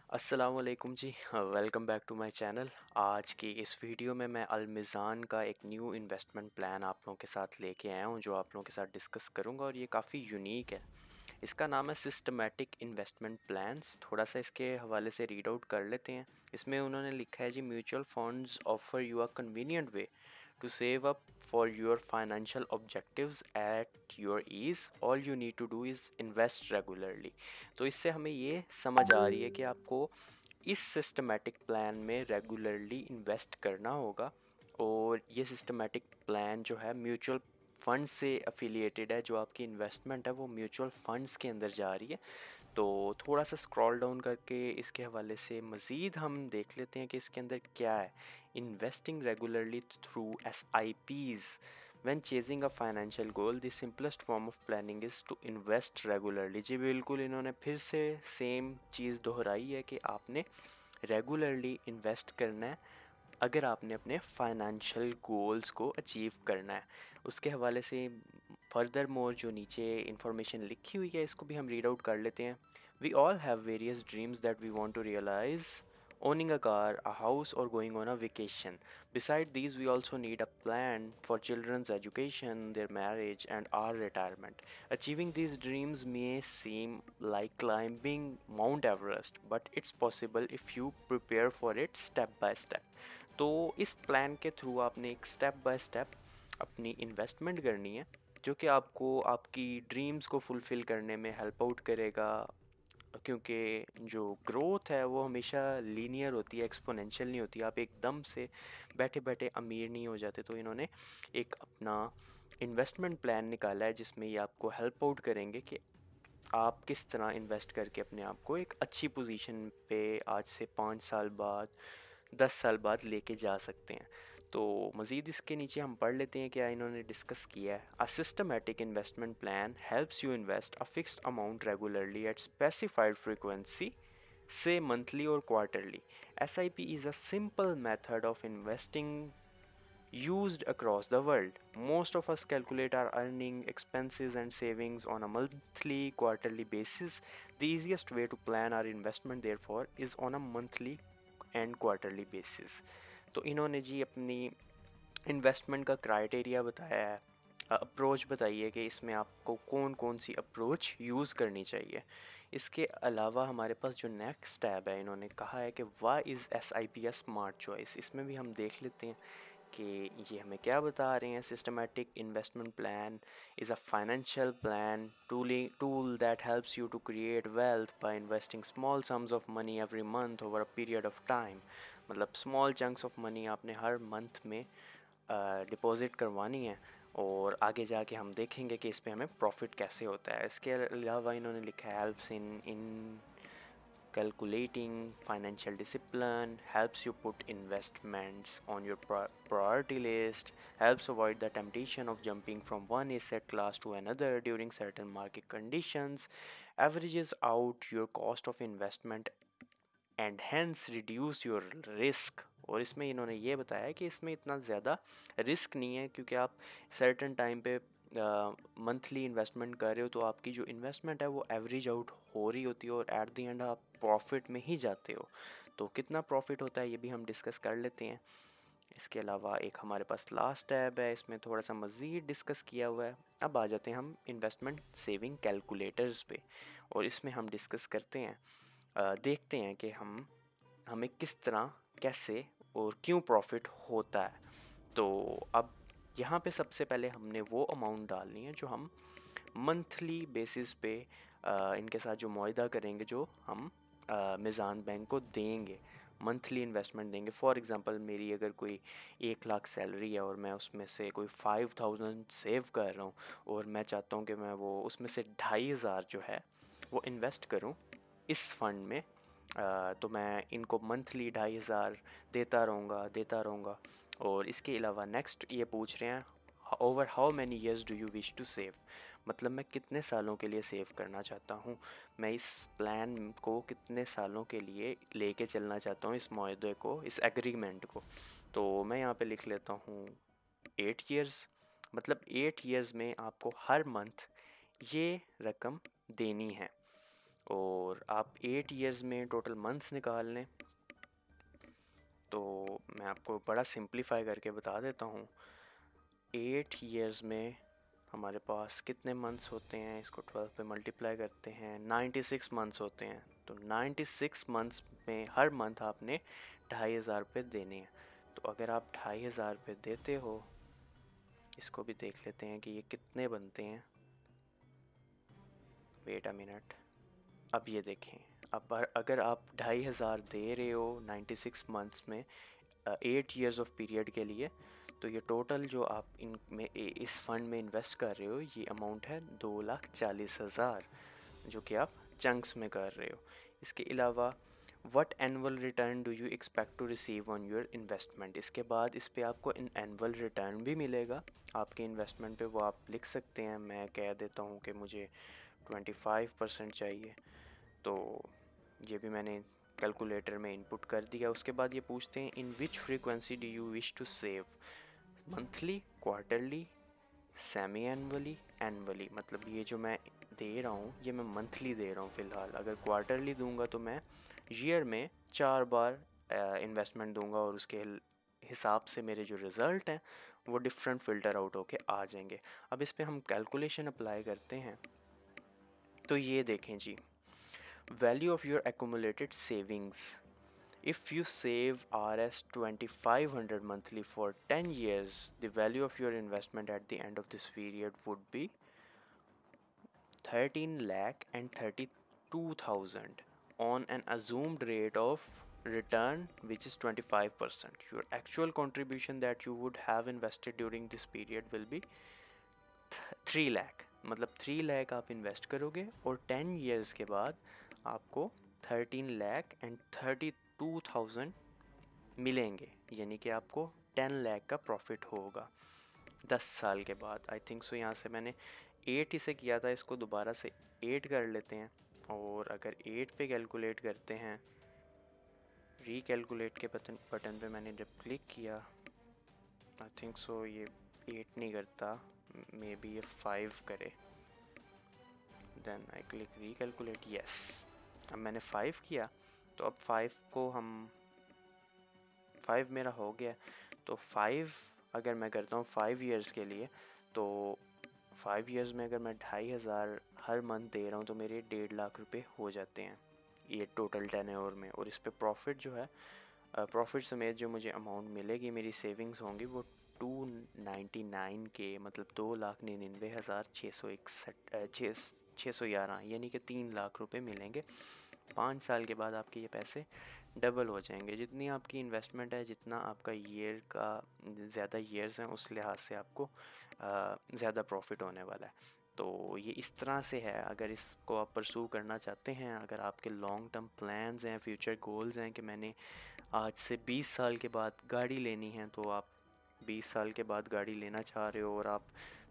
अस्सलामुअलैकुम जी। Welcome back to my channel. आज की इस वीडियो में मैं अलमिज़ान का एक न्यू इन्वेस्टमेंट प्लान आप लोगों के साथ लेके आया हूँ जो आप लोगों के साथ डिस्कस करूँगा और ये काफ़ी यूनिक है। इसका नाम है सिस्टमैटिक इन्वेस्टमेंट प्लान्स। थोड़ा सा इसके हवाले से रीड आउट कर लेते हैं। इसमें उन्होंने लिखा है जी, mutual funds offer you a convenient way to save up for your financial objectives at your ease. All you need to do is invest regularly. तो इससे हमें ये समझ आ रही है कि आपको इस सिस्टमेटिक प्लान में रेगुलरली इन्वेस्ट करना होगा। और ये सिस्टमेटिक प्लान जो है म्यूचुअल फंड से अफिलिएटेड है। जो आपकी इन्वेस्टमेंट है वो म्यूचुअल फंड्स के अंदर जा रही है। तो थोड़ा सा स्क्रॉल डाउन करके इसके हवाले से मज़ीद हम देख लेते हैं कि इसके अंदर क्या है। Investing regularly through SIPs when chasing a financial goal, the simplest form of planning is to invest regularly. जी बिल्कुल, इन्होंने फिर से सेम चीज़ दोहराई है कि आपने रेगुलरली इन्वेस्ट करना है अगर आपने अपने फाइनेंशियल गोल्स को अचीव करना है। उसके हवाले से फर्दर मोर जो नीचे इन्फॉर्मेशन लिखी हुई है इसको भी हम रीड आउट कर लेते हैं। We all have various dreams that we want to realise, owning a car, a house, or going on a vacation. Beside these, we also need a plan for children's education, their marriage, and our retirement. Achieving these dreams may seem like climbing Mount Everest, but it's possible if you prepare for it step by step. तो इस plan के through आपने एक step by step अपनी investment करनी है जो कि आपको आपकी ड्रीम्स को फुलफ़िल करने में हेल्प आउट करेगा। क्योंकि जो ग्रोथ है वो हमेशा लीनियर होती है, एक्सपोनेंशियल नहीं होती। आप एकदम से बैठे बैठे अमीर नहीं हो जाते। तो इन्होंने एक अपना इन्वेस्टमेंट प्लान निकाला है जिसमें ये आपको हेल्प आउट करेंगे कि आप किस तरह इन्वेस्ट करके अपने आप को एक अच्छी पोजीशन पे आज से 5 साल बाद 10 साल बाद लेके जा सकते हैं। तो मज़ीद इसके नीचे हम पढ़ लेते हैं क्या इन्होंने डिस्कस किया है। A systematic investment plan helps you invest a fixed amount regularly eight specified frequency, say monthly or quarterly. SIP is a simple method of investing used across the world. Most of us calculate our earning, expenses, and savings on a monthly, quarterly basis. The easiest way to plan our investment, therefore, is on a monthly and quarterly basis. तो इन्होंने जी अपनी investment का criteria बताया है, approach बताई है कि इसमें आपको कौन कौन सी अप्रोच यूज़ करनी चाहिए। इसके अलावा हमारे पास जो नेक्स्ट टैब है, इन्होंने कहा है कि why is SIP a smart choice. इसमें भी हम देख लेते हैं कि ये हमें क्या बता रहे हैं। Systematic investment plan is a financial plan tool that helps you to create wealth by investing small sums of money every month over a period of time. मतलब स्मॉल चंक्स ऑफ मनी आपने हर month में deposit करवानी है और आगे जाके हम देखेंगे कि इस पे हमें प्रॉफिट कैसे होता है। इसके अलावा इन्होंने लिखा है helps in calculating financial discipline, helps you put investments on your priority list, helps avoid the temptation of jumping from one asset class to another during certain market conditions, averages out your cost of investment and hence reduce your risk. और इसमें इन्होंने ये बताया है कि इसमें इतना ज़्यादा रिस्क नहीं है क्योंकि आप सर्टन टाइम पे मंथली इन्वेस्टमेंट कर रहे हो तो आपकी जो इन्वेस्टमेंट है वो एवरेज आउट हो रही होती है और एट द एंड आप प्रॉफिट में ही जाते हो। तो कितना प्रॉफिट होता है ये भी हम डिस्कस कर लेते हैं। इसके अलावा एक हमारे पास लास्ट टैब है, इसमें थोड़ा सा मज़ीद डिस्कस किया हुआ है। अब आ जाते हैं हम इन्वेस्टमेंट सेविंग कैलकुलेटर्स पे और इसमें हम डिस्कस करते हैं, देखते हैं कि हमें किस तरह कैसे और क्यों प्रॉफिट होता है। तो अब यहाँ पे सबसे पहले हमने वो अमाउंट डालनी है जो हम मंथली बेसिस पे इनके साथ जो मुआहदा करेंगे, जो हम मिज़ान बैंक को देंगे, मंथली इन्वेस्टमेंट देंगे। फॉर एग्ज़ाम्पल मेरी अगर कोई 1 लाख सैलरी है और मैं उसमें से कोई 5000 सेव कर रहा हूँ और मैं चाहता हूँ कि मैं वो उसमें से 2500 जो है वो इन्वेस्ट करूँ इस फंड में। तो मैं इनको मंथली 2500 देता रहूँगा। और इसके अलावा नेक्स्ट ये पूछ रहे हैं over how many years do you wish to save. मतलब मैं कितने सालों के लिए सेव करना चाहता हूँ, मैं इस प्लान को कितने सालों के लिए लेके चलना चाहता हूँ, इस मुआहदे को, इस एग्रीमेंट को। तो मैं यहाँ पे लिख लेता हूँ 8 ईयर्स। मतलब 8 ईयर्स में आपको हर मंथ ये रकम देनी है। और आप 8 ईयर्स में टोटल मंथ्स निकाल लें। तो मैं आपको बड़ा सिंप्लीफाई करके बता देता हूँ। 8 ईयर्स में हमारे पास कितने मंथ्स होते हैं, इसको 12 पे मल्टीप्लाई करते हैं, 96 मंथ्स होते हैं। तो 96 मंथ्स में हर मंथ आपने 2500 रुपये देने हैं। तो अगर आप 2500 रुपये देते हो, इसको भी देख लेते हैं कि ये कितने बनते हैं। वेट अ मिनट, अब ये देखें, अब अगर आप 2500 दे रहे हो 96 मंथ्स में 8 ईयर्स ऑफ पीरियड के लिए, तो ये टोटल जो आप इनमें इस फंड में इन्वेस्ट कर रहे हो, ये अमाउंट है 2,40,000, जो कि आप चंक्स में कर रहे हो। इसके अलावा what annual return do you expect to receive on your investment, इसके बाद इस पे आपको एनुअल रिटर्न भी मिलेगा आपके इन्वेस्टमेंट पे, वो आप लिख सकते हैं। मैं कह देता हूँ कि मुझे 25% चाहिए, तो ये भी मैंने कैलकुलेटर में इनपुट कर दिया। उसके बाद ये पूछते हैं in which frequency do you wish to save, monthly, quarterly, semi annually, annually. मतलब ये जो मैं दे रहा हूँ ये मैं मंथली दे रहा हूँ फ़िलहाल। अगर क्वार्टरली दूंगा तो मैं ईयर में 4 बार इन्वेस्टमेंट दूंगा और उसके हिसाब से मेरे जो रिज़ल्ट हैं वो डिफरेंट फ़िल्टर आउट होके आ जाएंगे। अब इस पर हम कैलकुलेशन अप्लाई करते हैं। तो ये देखें जी, value of your accumulated savings, if you save Rs 2500 monthly for 10 years, the value of your investment at the end of this period would be 13 lakh and 32,000 on an assumed rate of return which is 25%. Your actual contribution that you would have invested during this period will be 3 lakh. मतलब 3 लाख आप invest करोगे और 10 years के बाद आपको 13 lakh and 32,000 मिलेंगे, यानी कि आपको 10 लाख का प्रॉफिट होगा 10 साल के बाद। आई थिंक सो यहाँ से मैंने 8 ही से किया था, इसको दोबारा से 8 कर लेते हैं। और अगर 8 पे कैलकुलेट करते हैं, रीकैलकुलेट के बटन पे मैंने जब क्लिक किया, आई थिंक सो ये 8 नहीं करता, मे बी ये 5 करे। Then I click recalculate, yes, अब मैंने 5 किया। तो अब 5 को हम 5 मेरा हो गया। तो 5 अगर मैं करता हूँ 5 ईयर्स के लिए, तो 5 ईयर्स में अगर मैं 2500 हर मंथ दे रहा हूँ तो मेरे 1.5 लाख रुपए हो जाते हैं ये टोटल टेन्योर में। और इस पे प्रॉफिट जो है, प्रॉफिट समेत जो मुझे अमाउंट मिलेगी, मेरी सेविंग्स होंगी वो 299 के, मतलब 2,99,661 611, यानी कि 3 लाख रुपए मिलेंगे। 5 साल के बाद आपके ये पैसे डबल हो जाएंगे। जितनी आपकी इन्वेस्टमेंट है, जितना आपका ईयर का ज़्यादा ईयर्स हैं, उस लिहाज से आपको ज़्यादा प्रॉफिट होने वाला है। तो ये इस तरह से है। अगर इसको आप परसू करना चाहते हैं, अगर आपके लॉन्ग टर्म प्लान्स हैं, फ्यूचर गोल्स हैं कि मैंने आज से 20 साल के बाद गाड़ी लेनी है, तो आप 20 साल के बाद गाड़ी लेना चाह रहे हो और आप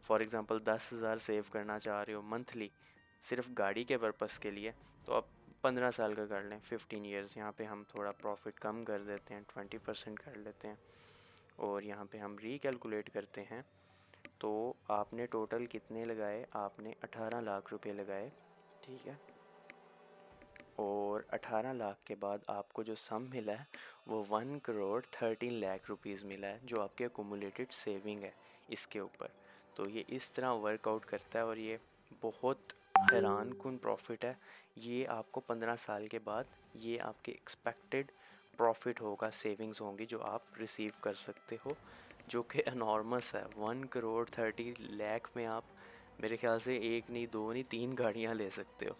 फॉर एग्ज़ाम्पल 10,000 सेव करना चाह रहे हो मंथली सिर्फ गाड़ी के पर्पस के लिए, तो आप 15 साल का कर लें, 15 ईयर्स। यहाँ पे हम थोड़ा प्रॉफिट कम कर देते हैं, 20% कर लेते हैं। और यहाँ पे हम रीकैलकुलेट करते हैं, तो आपने टोटल कितने लगाए, आपने 18 लाख रुपए लगाए, ठीक है। और 18 लाख के बाद आपको जो सम मिला है वो 1,13,00,000 मिला है, जो आपके अकोमुलेटेड सेविंग है इसके ऊपर। तो ये इस तरह वर्कआउट करता है और ये बहुत हैरान कुन प्रॉफिट है। ये आपको 15 साल के बाद ये आपके एक्सपेक्टेड प्रॉफिट होगा, सेविंग्स होंगी जो आप रिसीव कर सकते हो, जो कि एनॉर्मस है। 1,30,00,000 में आप मेरे ख्याल से 1 नहीं, 2 नहीं, 3 गाड़ियाँ ले सकते हो।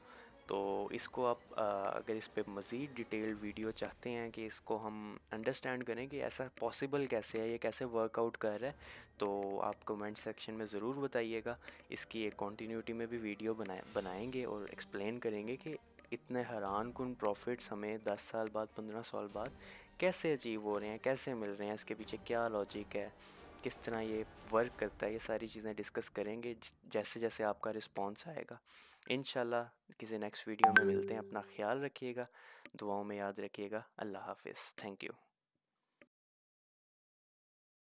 तो इसको आप अगर इस पे मज़ीद डिटेल वीडियो चाहते हैं कि इसको हम अंडरस्टैंड करें कि ऐसा पॉसिबल कैसे है, ये कैसे वर्कआउट कर रहा है, तो आप कमेंट सेक्शन में ज़रूर बताइएगा। इसकी एक कॉन्टीन्यूटी में भी वीडियो बनाएंगे और एक्सप्लेन करेंगे कि इतने हैरान कुन प्रॉफिट्स हमें 10 साल बाद, 15 साल बाद कैसे अचीव हो रहे हैं, कैसे मिल रहे हैं, इसके पीछे क्या लॉजिक है, किस तरह ये वर्क करता है। ये सारी चीज़ें डिस्कस करेंगे जैसे जैसे आपका रिस्पॉन्स आएगा। इंशाल्लाह किसी नेक्स्ट वीडियो में मिलते हैं। अपना ख्याल रखिएगा, दुआओं में याद रखिएगा। अल्लाह हाफिज़। Thank you.